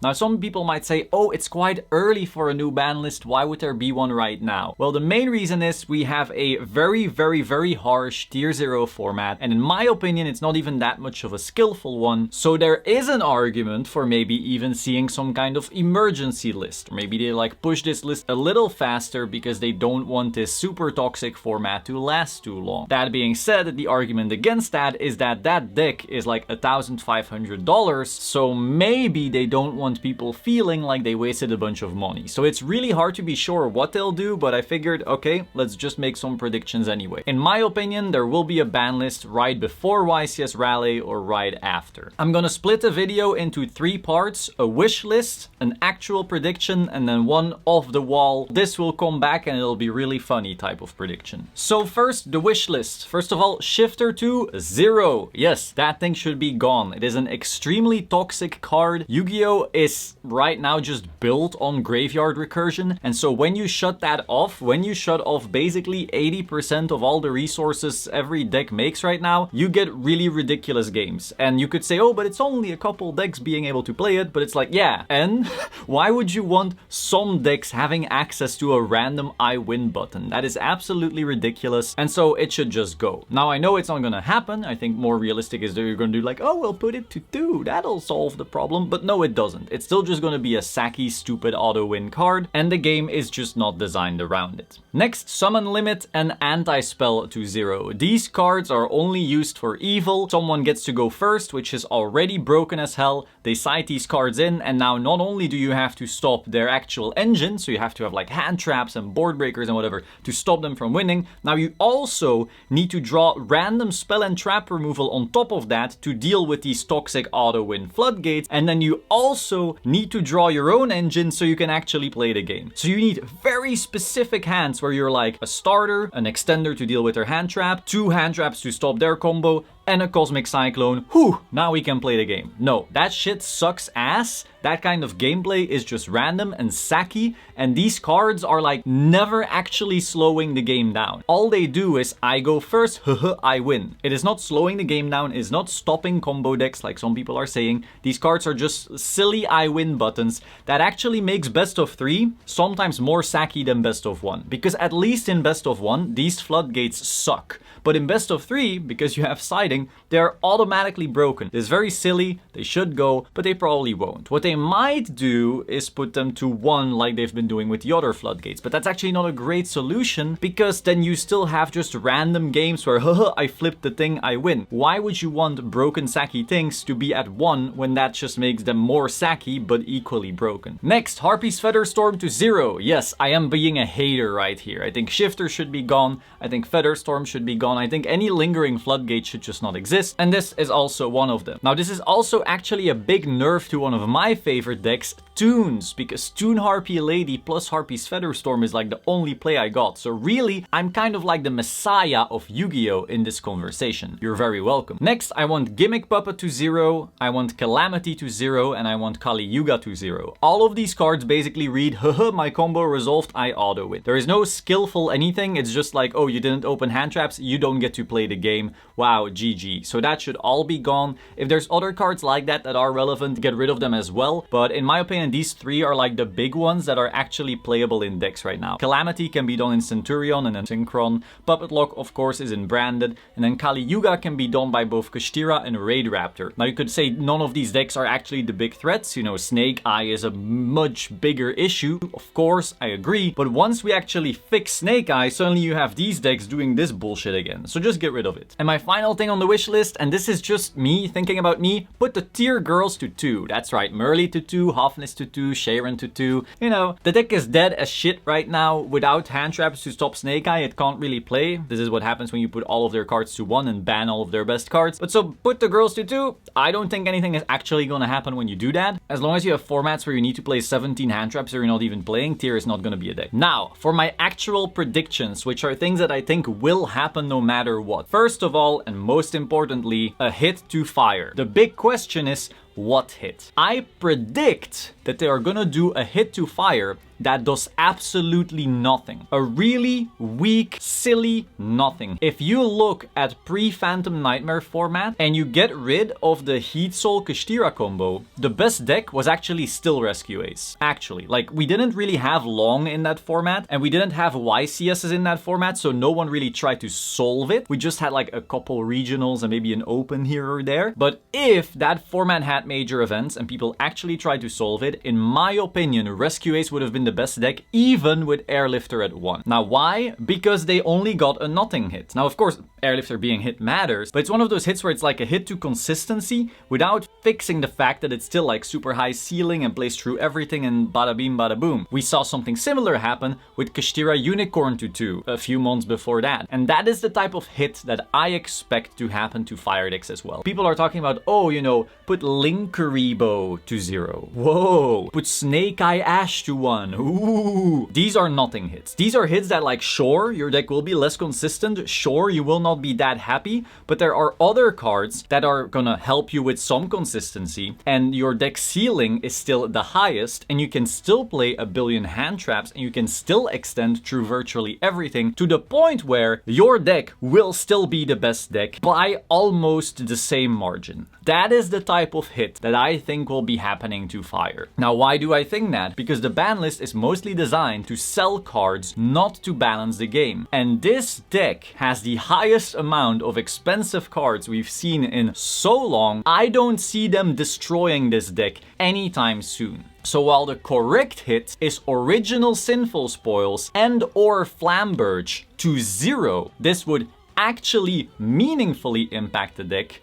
Now, some people might say, oh, it's quite early for a new ban list. Why would there be one right now? Well, the main reason is we have a very harsh tier 0 format. And in my opinion, it's not even that much of a skillful one. So there is an argument for maybe even seeing some kind of emergency list. Or maybe they like push this list a little faster because they don't want this super toxic format to last too long. That being said, the argument against that is that that deck is like $1,500. So maybe they don't want people feeling like they wasted a bunch of money. So it's really hard to be sure what they'll do, but I figured, okay, let's just make some predictions anyway. In my opinion, there will be a ban list right before YCS Rally or right after. I'm gonna split the video into 3 parts: a wish list, an actual prediction, and then one off the wall. This will come back and it'll be really funny type of prediction. So first, the wish list. First of all, Shifter to 0. Yes, that thing should be gone. It is an extremely toxic card. YuGiOh is right now just built on graveyard recursion, and so when you shut that off, when you shut off basically 80% of all the resources every deck makes right now, you get really ridiculous games. And you could say, oh, but it's only a couple decks being able to play it, but it's like, yeah, and why would you want some decks having access to a random I win button? That is absolutely ridiculous, and so it should just go. Now, I know it's not gonna happen. I think more realistic is that you're gonna do like, oh, we'll put it to 2, that'll solve the problem, but no, it doesn't. It's still just gonna be a sacky, stupid auto-win card, and the game is just not designed around it. Next, Summon Limit and Anti-Spell to 0. These cards are only used for evil. Someone gets to go first, which is already broken as hell. They side these cards in, and now not only do you have to stop their actual engine, so you have to have like hand traps and board breakers and whatever to stop them from winning, now you also need to draw random spell and trap removal on top of that to deal with these toxic auto-win floodgates, and then you also need to draw your own engine so you can actually play the game. So you need very specific hands where you're like a starter, an extender to deal with their hand trap, 2 hand traps to stop their combo, and a Cosmic Cyclone. Whew, now we can play the game. No, that shit sucks ass. That kind of gameplay is just random and sacky, and these cards are like never actually slowing the game down. All they do is, I go first, I win. It is not slowing the game down, it is not stopping combo decks like some people are saying. These cards are just silly I win buttons that actually makes best of 3 sometimes more sacky than best of 1. Because at least in best of 1, these floodgates suck. But in best of 3, because you have siding, they're automatically broken. It's very silly, they should go, but they probably won't. What they might do is put them to 1 like they've been doing with the other floodgates, but that's actually not a great solution, because then you still have just random games where, haha, I flipped the thing, I win. Why would you want broken sacky things to be at 1 when that just makes them more sacky but equally broken? Next, Harpy's Featherstorm to 0. Yes, I am being a hater right here. I think Shifter should be gone, I think Featherstorm should be gone, I think any lingering floodgate should just not exist, and this is also one of them. Now, this is also actually a big nerf to one of my favorite decks, Toons, because Toon Harpy Lady plus Harpy's Featherstorm is like the only play I got. So really, I'm kind of like the messiah of Yu-Gi-Oh in this conversation. You're very welcome. Next, I want Gimmick Puppet to 0, I want Calamity to 0, and I want Kali Yuga to 0. All of these cards basically read, haha, my combo resolved, I auto win. There is no skillful anything, it's just like, oh, you didn't open hand traps, you don't get to play the game. Wow, GG. So that should all be gone. If there's other cards like that that are relevant, get rid of them as well. But in my opinion, these 3 are like the big ones that are actually playable in decks right now. Calamity can be done in Centurion and then Synchron. Puppet Lock, of course, is in Branded. And then Kali Yuga can be done by both Kashtira and Raid Raptor. Now, you could say none of these decks are actually the big threats. You know, Snake Eye is a much bigger issue. Of course, I agree. But once we actually fix Snake Eye, suddenly you have these decks doing this bullshit again. So just get rid of it. And my final thing on the wish list, and this is just me thinking about me, put the tier girls to 2. That's right, Merly to 2, Hoffness to 2, Sharon to 2. You know, the deck is dead as shit right now. Without hand traps to stop Snake Eye, it can't really play. This is what happens when you put all of their cards to 1 and ban all of their best cards. But so put the girls to 2. I don't think anything is actually gonna happen when you do that. As long as you have formats where you need to play 17 hand traps or you're not even playing, tier is not gonna be a deck. Now, for my actual predictions, which are things that I think will happen no matter what. First of all, and most importantly, a hit to fire. The big question is, what hit? I predict that they are gonna do a hit to fire that does absolutely nothing. A really weak, silly nothing. If you look at pre-Phantom Nightmare format and you get rid of the Heat Soul Kashtira combo, the best deck was actually still Rescue Ace. Actually, like, we didn't really have Long in that format and we didn't have YCSs in that format, so no one really tried to solve it. We just had like a couple regionals and maybe an open here or there. But if that format had major events and people actually tried to solve it, in my opinion, Rescue Ace would have been the best deck even with Airlifter at 1. Now why? Because they only got a nothing hit. Now of course Airlifter being hit matters, but it's one of those hits where it's like a hit to consistency without fixing the fact that it's still like super high ceiling and plays through everything and bada beam bada boom. We saw something similar happen with Kashtira Unicorn to 2 a few months before that, and that is the type of hit that I expect to happen to fire decks as well. People are talking about, oh, you know, put Linkuriboh to 0. Whoa, put Snake Eye Ash to 1. Ooh, these are nothing hits. These are hits that, like, sure, your deck will be less consistent, sure, you will not be that happy, but there are other cards that are gonna help you with some consistency, and your deck ceiling is still the highest, and you can still play a billion hand traps, and you can still extend through virtually everything to the point where your deck will still be the best deck by almost the same margin. That is the type of hit that I think will be happening to Fire. Now, why do I think that? Because the ban list is mostly designed to sell cards, not to balance the game. And this deck has the highest amount of expensive cards we've seen in so long. I don't see them destroying this deck anytime soon. So while the correct hit is original Sinful Spoils and or Flamberge to 0, this would actually meaningfully impact the deck.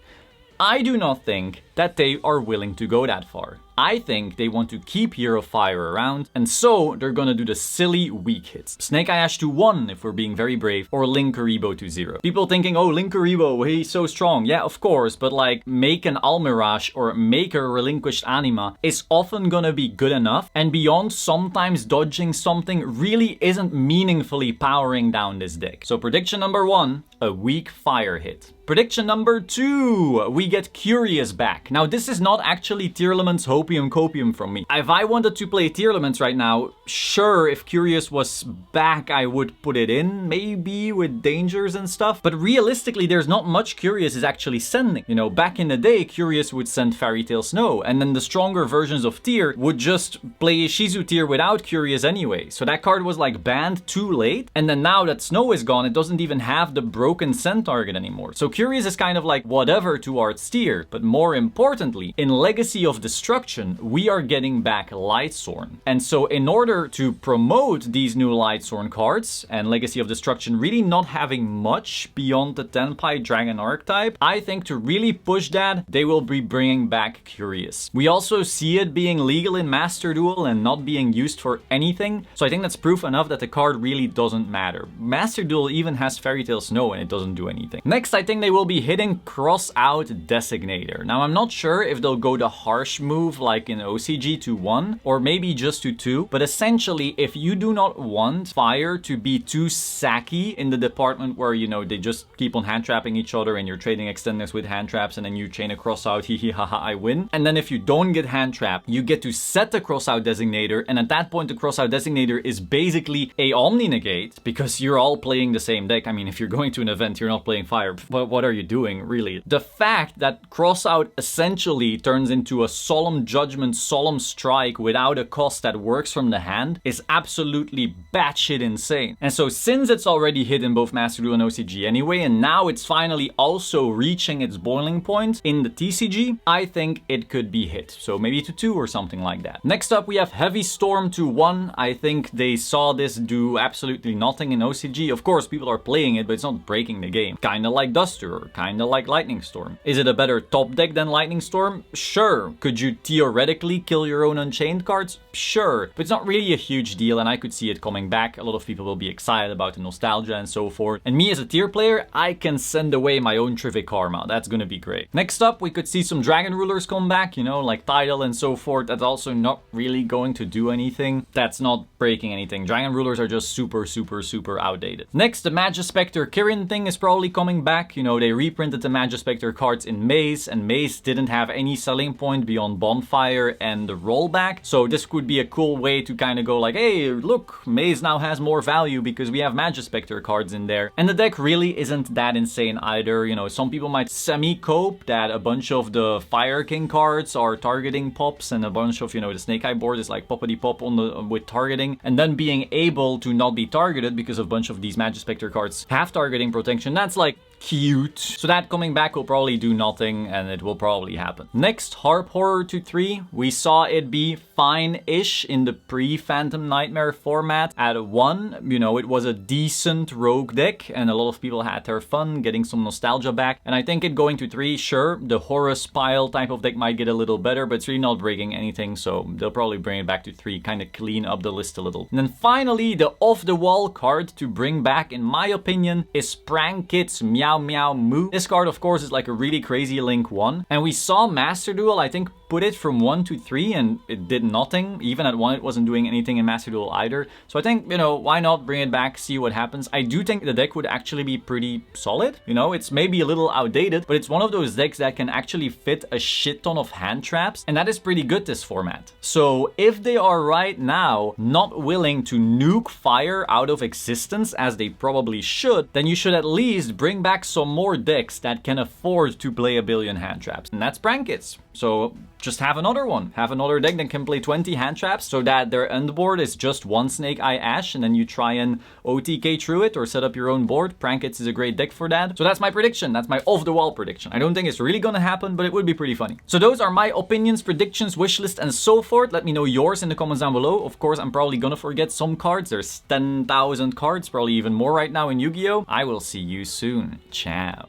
I do not think that they are willing to go that far. I think they want to keep Hero Fire around, and so they're gonna do the silly weak hits. Snake Eye Ash to 1 if we're being very brave, or Linkuriboh to 0. People thinking, oh, Linkuriboh, he's so strong. Yeah, of course, but like, make an Almirage or make a Relinquished Anima is often gonna be good enough, and beyond sometimes dodging something really isn't meaningfully powering down this deck. So prediction number 1, a weak fire hit. Prediction number 2, we get Curious back. Now this is not actually Tearlament's Hopium Copium from me. If I wanted to play Tearlaments right now, sure, if Curious was back, I would put it in, maybe with dangers and stuff. But realistically, there's not much Curious is actually sending. You know, back in the day, Curious would send Fairy Tail Snow, and then the stronger versions of Tear would just play Shizu Tear without Curious anyway. So that card was like banned too late, and then now that Snow is gone, it doesn't even have the broken send target anymore. So Curious is kind of like whatever towards Tear, but more importantly, in Legacy of Destruction, we are getting back Lightsworn. And so in order to promote these new Lightsworn cards, and Legacy of Destruction really not having much beyond the Tenpai Dragon archetype, I think to really push that, they will be bringing back Curious. We also see it being legal in Master Duel and not being used for anything, so I think that's proof enough that the card really doesn't matter. Master Duel even has Fairy Tail Snow and it doesn't do anything. Next, I think they will be hitting Cross Out Designator. Now, I'm not sure if they'll go the harsh move like in OCG to 1, or maybe just to 2, but essentially, if you do not want Fire to be too sacky in the department where, you know, they just keep on hand trapping each other and you're trading extenders with hand traps and then you chain a Cross Out, hee hee haha, I win. And then if you don't get hand trapped, you get to set the Cross Out Designator, and at that point the Cross Out Designator is basically a Omni Negate because you're all playing the same deck. I mean, if you're going to an event, you're not playing Fire, but what are you doing, really? The fact that Cross Out essentially turns into a Solemn Judgment, Solemn Strike without a cost that works from the hand is absolutely batshit insane. And so since it's already hit in both Master Duel and OCG anyway, and now it's finally also reaching its boiling point in the TCG, I think it could be hit. So maybe to 2 or something like that. Next up, we have Heavy Storm to 1. I think they saw this do absolutely nothing in OCG. Of course, people are playing it, but it's not breaking the game. Kinda like Duster, or kinda like Lightning Storm. Is it a better top deck than Lightning Storm? Sure. Could you theoretically kill your own Unchained cards? Sure. But it's not really a huge deal, and I could see it coming back. A lot of people will be excited about the nostalgia and so forth. And me as a tier player, I can send away my own Trivic Karma. That's gonna be great. Next up, we could see some Dragon Rulers come back, you know, like Tidal and so forth. That's also not really going to do anything. That's not breaking anything. Dragon Rulers are just super, super, super outdated. Next, the Magispector Kirin thing is probably coming back. You know, they reprinted the Magispector cards in Maze, and Maze didn't have any selling point beyond Bonfire and the rollback. So this could be a cool way to kind of go like, hey, look, Maze now has more value because we have Magispector cards in there. And the deck really isn't that insane either. You know, some people might semi-cope that a bunch of the Fire King cards are targeting pops and a bunch of, you know, the Snake Eye board is like poppity pop on the with targeting, and then being able to not be targeted because a bunch of these Magispector cards have targeting protection. That's like cute. So that coming back will probably do nothing, and it will probably happen. Next, Harp Horror to 3. We saw it be fine-ish in the pre-Phantom Nightmare format. At 1, you know, it was a decent rogue deck, and a lot of people had their fun getting some nostalgia back. And I think it going to 3, sure, the Horus pile type of deck might get a little better, but it's really not breaking anything, so they'll probably bring it back to 3, kind of clean up the list a little. And then finally, the off-the-wall card to bring back, in my opinion, is Prank Kids Meow Meow Moo. This card, of course, is like a really crazy Link 1. And we saw Master Duel, I think, put it from 1 to 3 and it did nothing. Even at 1, it wasn't doing anything in Master Duel either. So I think, you know, why not bring it back, see what happens. I do think the deck would actually be pretty solid. You know, it's maybe a little outdated, but it's one of those decks that can actually fit a shit ton of hand traps. And that is pretty good this format. So if they are right now not willing to nuke fire out of existence, as they probably should, then you should at least bring back some more decks that can afford to play a billion hand traps. And that's Prank Kids. So just have another one. Have another deck that can play 20 hand traps so that their end board is just one Snake Eye Ash, and then you try and OTK through it or set up your own board. Prank Kids is a great deck for that. So that's my prediction. That's my off-the-wall prediction. I don't think it's really gonna happen, but it would be pretty funny. So those are my opinions, predictions, wishlist, and so forth. Let me know yours in the comments down below. Of course, I'm probably gonna forget some cards. There's 10,000 cards, probably even more right now in Yu-Gi-Oh! I will see you soon. Ciao.